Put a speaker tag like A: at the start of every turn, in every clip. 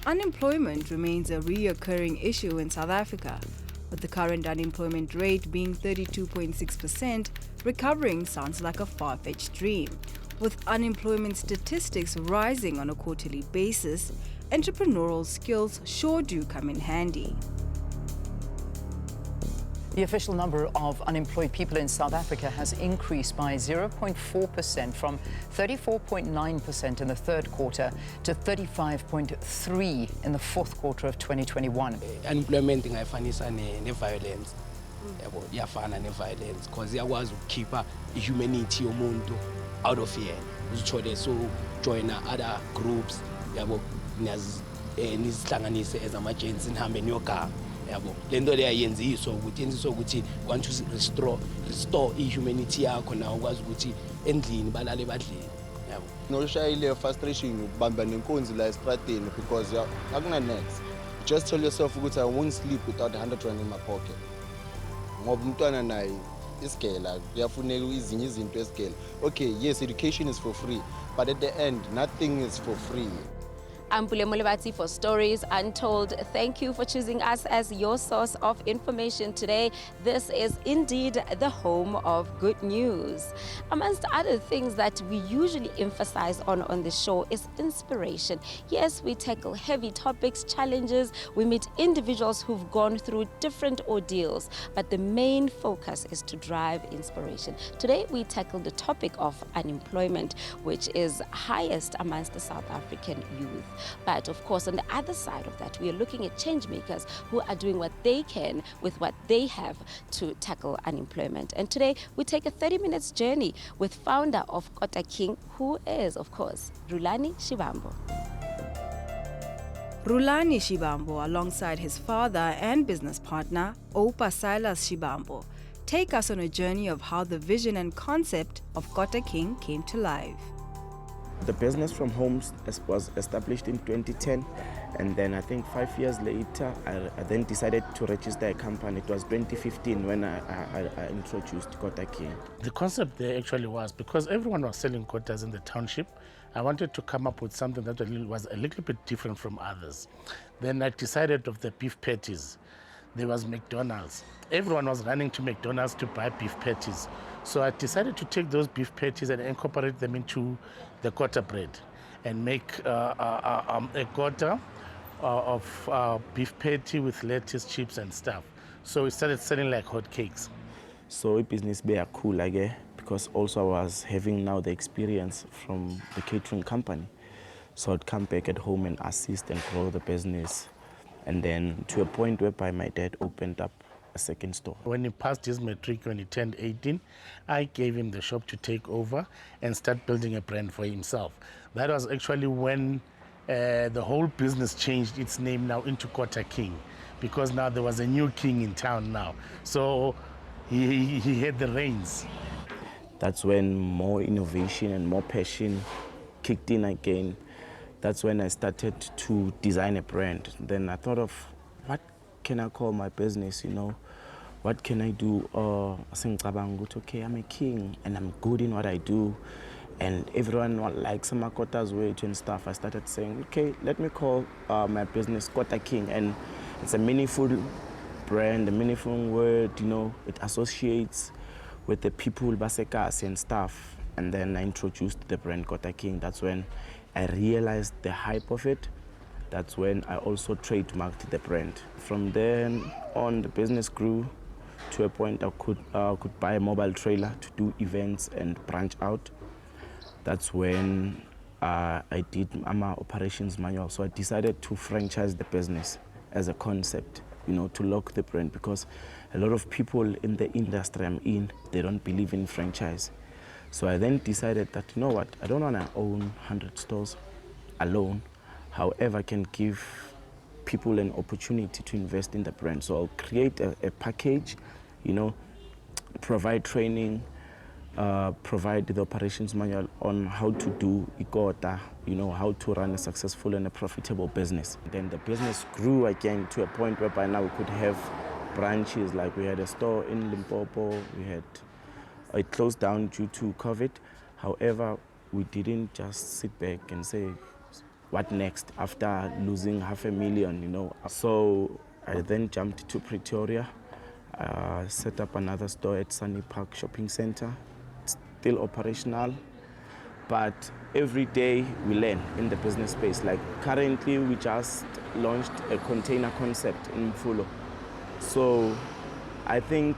A: Unemployment remains a reoccurring issue in South Africa. With the current unemployment rate being 32.6%, recovering sounds like a far-fetched dream. With unemployment statistics rising on a quarterly basis, entrepreneurial skills sure do come in handy.
B: The official number of unemployed people in South Africa has increased by 0.4% from 34.9% in the third quarter to 35.3% in the fourth quarter of 2021.
C: Unemployment ingayifanisa ne-violence. Yabo, iyafana ne-violence because iyakwazi ukukhipha i-humanity yomuntu out of here. Uzithole so join other groups, yabo, nizihlanganise as ama-agents nihambe niyoganga. Yabo, lento le ayenziswa ukuthi want to restore i-humanity yakho na ukwazi ukuthi endlini balale badlile. Yabo.
D: Noshayile frustration ukubamba nenkonzi la estradeni because akuna next. Just tell yourself ukuthi I won't sleep without 100 rand in my pocket. Ngoba umntwana naye isigela kuyafuneka izinye izinto esigela. Okay, yes, education is for free, but at the end nothing is for free.
E: I'm Mulebati for Stories Untold. Thank you for choosing us as your source of information today. This is indeed the home of good news. Amongst other things that we usually emphasize on the show is inspiration. Yes, we tackle heavy topics, challenges. We meet individuals who've gone through different ordeals, but the main focus is to drive inspiration. Today, we tackle the topic of unemployment, which is highest amongst the South African youth. But of course, on the other side of that, we are looking at change makers who are doing what they can with what they have to tackle unemployment. And today, we take a 30-minute journey with founder of Kota King, who is, of course, Rhulani Shibambo.
A: Rhulani Shibambo, alongside his father and business partner, Oupa Silas Shibambo, take us on a journey of how the vision and concept of Kota King came to life.
F: The business from home was established in 2010, and then I think 5 years later, I then decided to register a company. It was 2015 when I introduced Kota King.
G: The concept there actually was because everyone was selling kotas in the township. I wanted to come up with something that was a little bit different from others. Then I decided of the beef patties. There was McDonald's. Everyone was running to McDonald's to buy beef patties. So I decided to take those beef patties and incorporate them into the Kota bread and make a Kota of beef patty with lettuce, chips and stuff. So we started selling like hotcakes.
F: So business be cool again because also I was having now the experience from the catering company. So I'd come back at home and assist and grow the business. And then to a point whereby my dad opened up a second store.
G: When he passed his matric, when he turned 18, I gave him the shop to take over and start building a brand for himself. That was actually when the whole business changed its name now into Kota King, because now there was a new king in town now. So he had the reins.
F: That's when more innovation and more passion kicked in again. That's when I started to design a brand. Then I thought of, what can I call my business, you know? What can I do? Okay, I'm a king and I'm good in what I do. And everyone likes some Kota's weight and stuff. I started saying, okay, let me call my business Kota King. And it's a meaningful brand, a meaningful word, you know, it associates with the people, Basekas and stuff. And then I introduced the brand Kota King. That's when I realized the hype of it. That's when I also trademarked the brand. From then on, the business grew to a point I could buy a mobile trailer to do events and branch out. That's when I did my operations manual. So I decided to franchise the business as a concept, you know, to lock the brand, because a lot of people in the industry I'm in, they don't believe in franchise. So I then decided that, you know what, I don't want to own 100 stores alone. However, I can give people an opportunity to invest in the brand. So I'll create a package, you know, provide training, provide the operations manual on how to do Kota, you know, how to run a successful and a profitable business. Then the business grew again to a point where by now we could have branches. Like we had a store in Limpopo, it closed down due to COVID. However, we didn't just sit back and say, what next after losing $500,000, you know. So I then jumped to Pretoria, set up another store at Sunny Park Shopping Center. It's still operational, but every day we learn in the business space. Like currently we just launched a container concept in Mfulo. So I think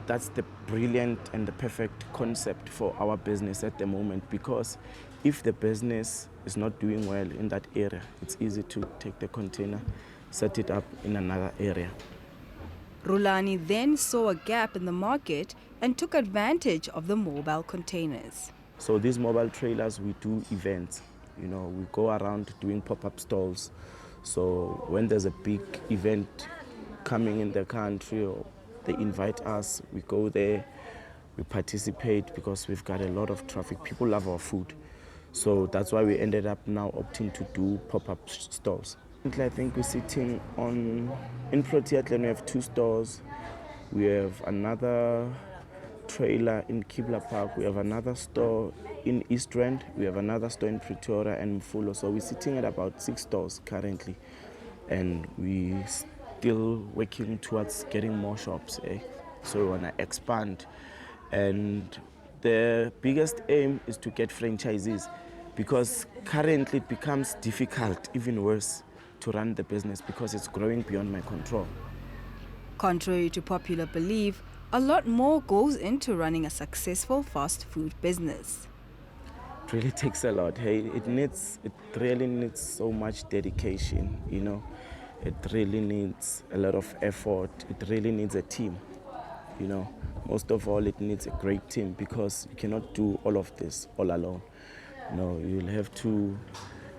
F: that's the brilliant and the perfect concept for our business at the moment, because if the business is not doing well in that area, it's easy to take the container, set it up in another area.
A: Rhulani then saw a gap in the market and took advantage of the mobile containers.
F: So these mobile trailers, we do events. You know, we go around doing pop-up stalls. So when there's a big event coming in the country, or they invite us, we go there, we participate because we've got a lot of traffic. People love our food. So that's why we ended up now opting to do pop-up stalls. I think we're sitting in Protea, we have 2 stores. We have another trailer in Kibla Park. We have another store in East Rand. We have another store in Pretoria and Mfulo. So we're sitting at about 6 stores currently. And we're still working towards getting more shops. So we want to expand. And the biggest aim is to get franchisees, because currently it becomes difficult, even worse, to run the business because it's growing beyond my control.
A: Contrary to popular belief, a lot more goes into running a successful fast food business.
F: It really takes a lot. Hey, it really needs so much dedication, you know. It really needs a lot of effort. It really needs a team, you know. Most of all, it needs a great team, because you cannot do all of this all alone. No, you'll have to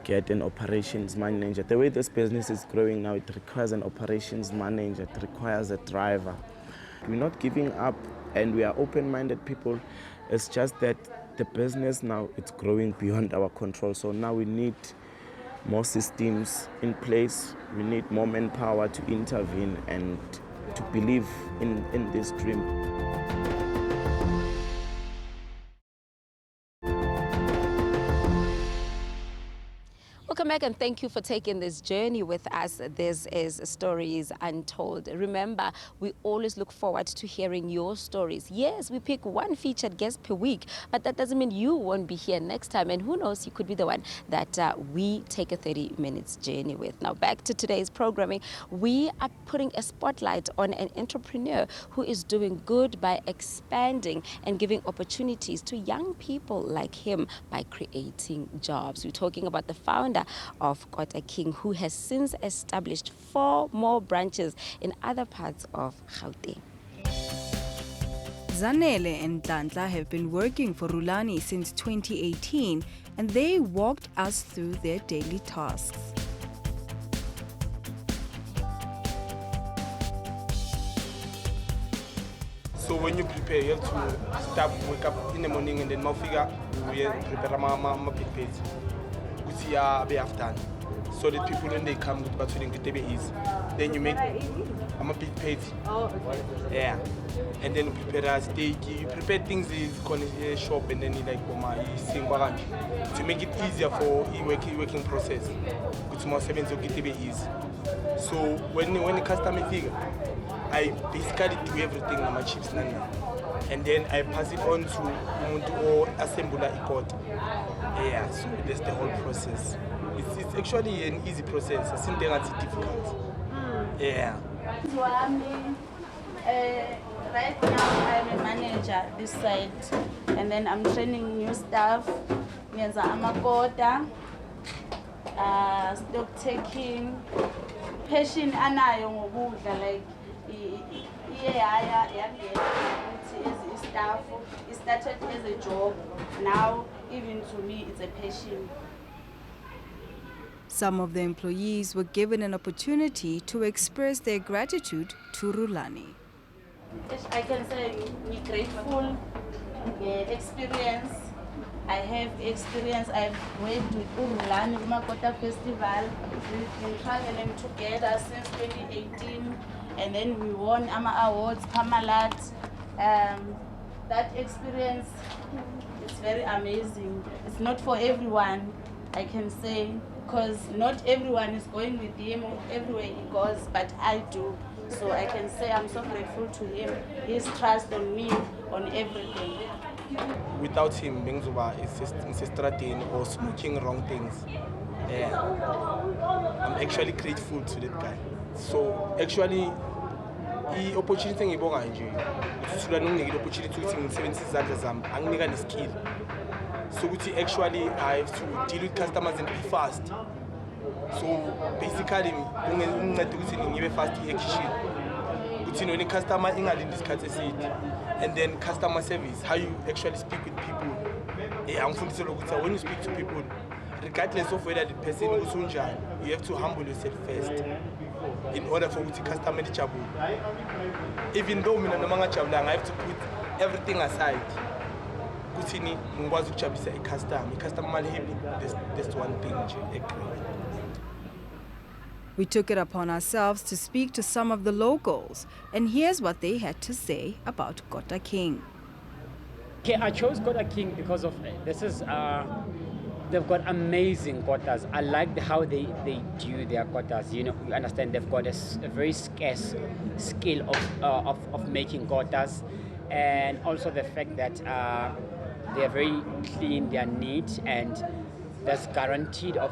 F: get an operations manager. The way this business is growing now, it requires an operations manager, it requires a driver. We're not giving up, and we are open-minded people. It's just that the business now, it's growing beyond our control. So now we need more systems in place. We need more manpower to intervene and to believe in this dream.
E: Welcome back, and thank you for taking this journey with us. This is Stories Untold. Remember, we always look forward to hearing your stories. Yes, we pick one featured guest per week, but that doesn't mean you won't be here next time. And who knows, you could be the one that we take a 30 minutes journey with. Now, back to today's programming. We are putting a spotlight on an entrepreneur who is doing good by expanding and giving opportunities to young people like him by creating jobs. We're talking about the founder of Kota King, who has since established 4 more branches in other parts of Gauteng.
A: Zanele and Ntantla have been working for Rhulani since 2018, and they walked us through their daily tasks.
C: So when you prepare, you have to wake up in the morning, and then mafika we prepare my big page. Be after, so that people, when they come but feeling easy, then you make a big page. Yeah, and then you prepare a steak. You prepare things in a shop, and then you to make it easier for the working process. It's more 7 so get easy. So when the customer figure, I basically do everything on my chips and then I pass it on to umuntu or assembler ikota. Yeah, so that's the whole process. It's actually an easy process. I think it's difficult. Yeah.
H: Right now I'm a manager this side, and then I'm training new staff. Ngenza amakota, stock taking, passion anayo ngokudla, like staff. It started as a job. Now, even to me, it's a passion.
A: Some of the employees were given an opportunity to express their gratitude to Rhulani.
H: I can say I'm grateful. Experience. I have experience. I've worked with Rhulani Kota Festival. We've been traveling together since 2018, and then we won AMA Awards, Pamalat. That experience is very amazing. It's not for everyone, I can say. because not everyone is going with him everywhere he goes, but I do. So I can say I'm so grateful to him, his trust on me, on everything.
I: Without him, bengizoba esestradeni or smoking wrong things. I'm actually grateful to that guy. So actually, the opportunity ngibonga nje ukuthi lana unginikile opportunity ukuthi ngisebenzise izandla zami anginika ne-skill. So ukuthi actually I have to deal with customers and be fast. So basically unginceda ukuthi ngibe fast e-kitchen. Ukuthi when customer ingalindi isikhathi eside. And then customer service, how you actually speak with people. Angifundise ukuthi when you speak to people, regardless of whether the person is unjani, you have to humble yourself first in order for ukuthi customer ijabule. Even though mina noma ngajabulanga, I have to put everything aside. Ukuthi ngikwazi ukujabulisa i-customer mali happy, that's one thing nje.
A: We took it upon ourselves to speak to some of the locals, and here's what they had to say about Kota King.
J: Okay, I chose Kota King because of they've got amazing kotas. I like how they do their kotas. You know, you understand they've got a very scarce skill of making kotas, and also the fact that they are very clean, they are neat, and there's guaranteed of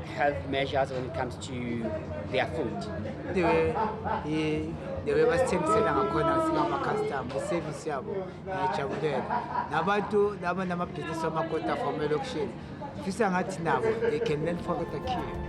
J: health measures when it comes to their food.
K: The way basithengisela ngakhona singama-customer iservice yabo ngiyajabulela nabantu laba namabhizinisi wamakota from elokishini fisa ngathi nabo they can learn from Kota King.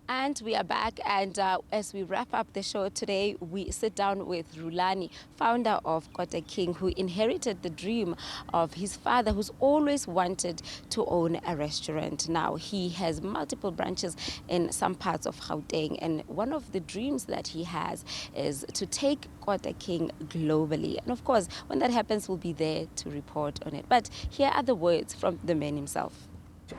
E: And we are back, and as we wrap up the show today, we sit down with Rhulani, founder of Kota King, who inherited the dream of his father, who's always wanted to own a restaurant. Now, he has multiple branches in some parts of Gauteng, and one of the dreams that he has is to take Kota King globally. And of course, when that happens, we'll be there to report on it. But here are the words from the man himself.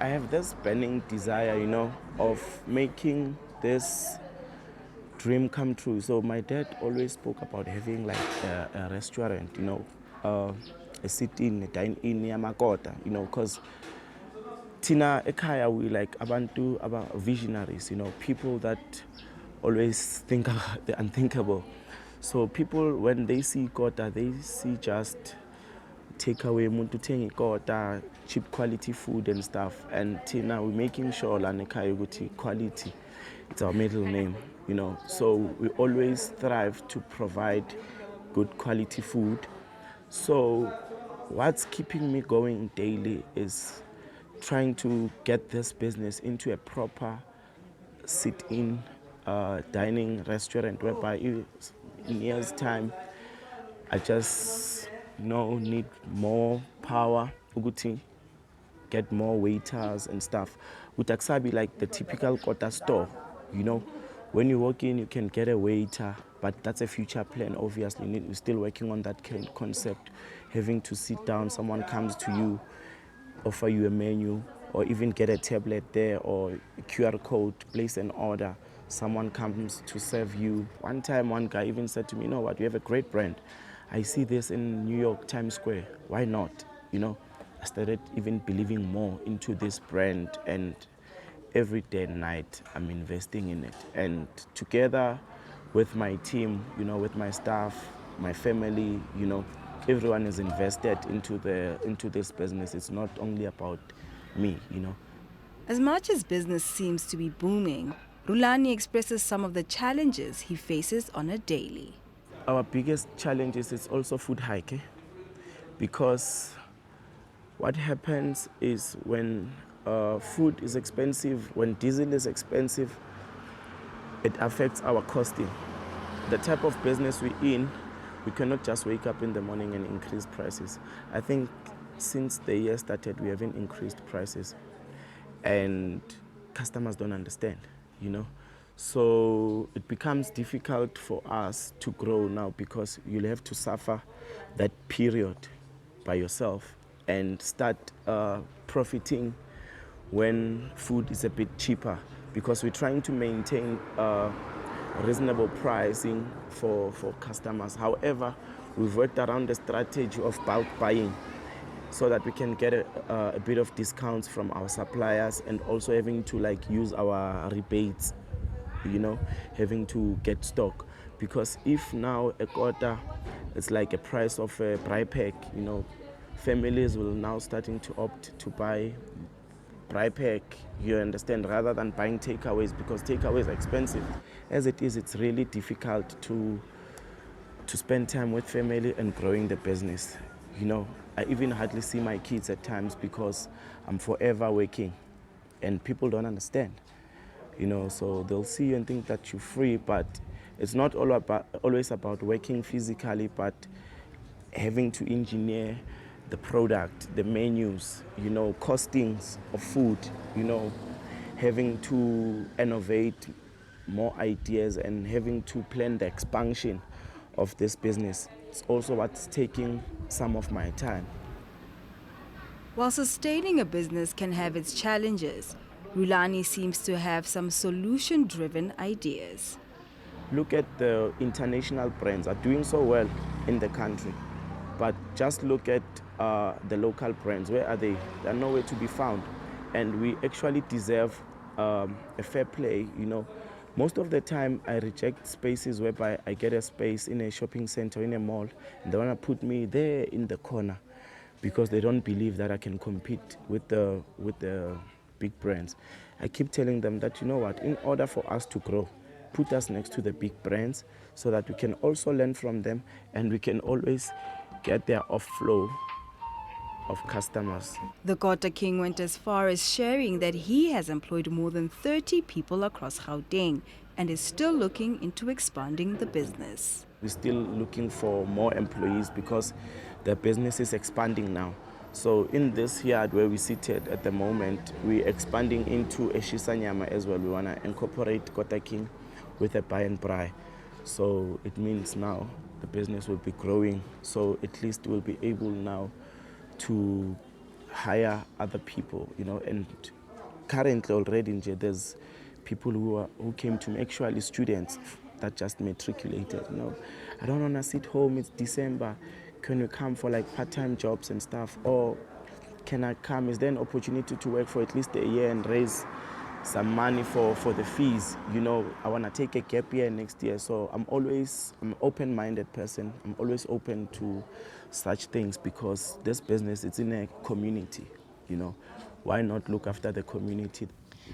F: I have this burning desire, you know, of making this dream come true. So my dad always spoke about having like a restaurant, you know, a sit-in, a dine-in near Makota, you know, because Tina Ekaya, we like abantu about visionaries, you know, people that always think about the unthinkable. So people, when they see Kota, they see just takeaway, muntu thengi Kota, cheap quality food and stuff. And Tina, we're making sure la nekaya quality, it's our middle name, you know. So we always strive to provide good quality food. So what's keeping me going daily is trying to get this business into a proper sit-in dining restaurant, whereby in years' time, I just need more power, uguti, get more waiters and stuff. Utaksabi like the typical Kota store, you know. When you walk in, you can get a waiter, but that's a future plan, obviously. We're still working on that concept, having to sit down, someone comes to you, offer you a menu, or even get a tablet there, or a QR code, place an order. Someone comes to serve you. One time, one guy even said to me, you know what, you have a great brand. I see this in New York, Times Square. Why not? You know, I started even believing more into this brand, and every day and night I'm investing in it. And together with my team, you know, with my staff, my family, you know, everyone is invested into this business. It's not only about me, you know.
A: As much as business seems to be booming, Rhulani expresses some of the challenges he faces on a daily.
F: Our biggest challenge is also food hike, because what happens is when food is expensive, when diesel is expensive, it affects our costing. The type of business we're in, we cannot just wake up in the morning and increase prices. I think since the year started, we haven't increased prices, and customers don't understand, you know. So it becomes difficult for us to grow now, because you'll have to suffer that period by yourself and start profiting when food is a bit cheaper, because we're trying to maintain reasonable pricing for customers. However, we've worked around the strategy of bulk buying so that we can get a bit of discounts from our suppliers, and also having to like use our rebates, you know, having to get stock. Because if now a Kota, it's like a price of a braai pack, you know, families will now starting to opt to buy braai pack, you understand, rather than buying takeaways, because takeaways are expensive. As it is, it's really difficult to spend time with family and growing the business. You know, I even hardly see my kids at times because I'm forever working, and people don't understand. You know, so they'll see you and think that you're free, but it's not always about working physically, but having to engineer the product, the menus, you know, costings of food, you know, having to innovate more ideas and having to plan the expansion of this business. It's also what's taking some of my time.
A: While sustaining a business can have its challenges, Rhulani seems to have some solution-driven ideas.
F: Look at the international brands are doing so well in the country, but just look at the local brands. Where are they? They're nowhere to be found, and we actually deserve a fair play. You know, most of the time I reject spaces whereby I get a space in a shopping center, in a mall, and they want to put me there in the corner because they don't believe that I can compete with the big brands. I keep telling them that, you know what, in order for us to grow, put us next to the big brands so that we can also learn from them, and we can always get their off-flow of customers.
A: The Kota King went as far as sharing that he has employed more than 30 people across Gauteng and is still looking into expanding the business.
F: We're still looking for more employees because the business is expanding now. So in this yard where we seated at the moment, we're expanding into a Shisanyama as well. We want to incorporate Kota King with a buy and braai. So it means now the business will be growing. So at least we'll be able now to hire other people, you know. And currently already there's people who came to me, actually students that just matriculated. You know, I don't want to sit home, it's December. Can you come for like part-time jobs and stuff? Or can I come? Is there an opportunity to work for at least a year and raise some money for the fees? You know, I want to take a gap year next year. So I'm an open-minded person. I'm always open to such things because this business, it's in a community, you know. Why not look after the community?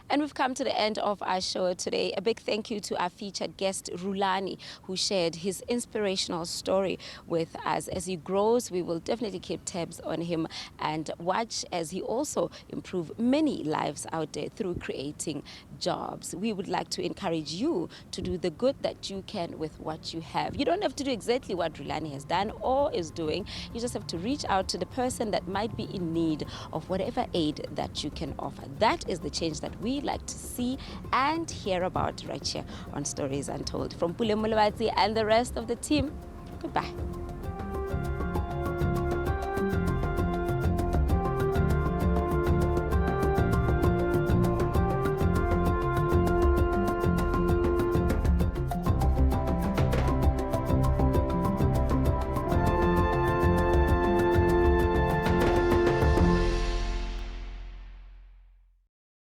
E: And we've come to the end of our show today. A big thank you to our featured guest, Rhulani, who shared his inspirational story with us. As he grows, we will definitely keep tabs on him and watch as he also improves many lives out there through creating jobs. We would like to encourage you to do the good that you can with what you have. You don't have to do exactly what Rhulani has done or is doing. You just have to reach out to the person that might be in need of whatever aid that you can offer. That is the change that we like to see and hear about right here on Stories Untold. From Pule Mulawati and the rest of the team, goodbye.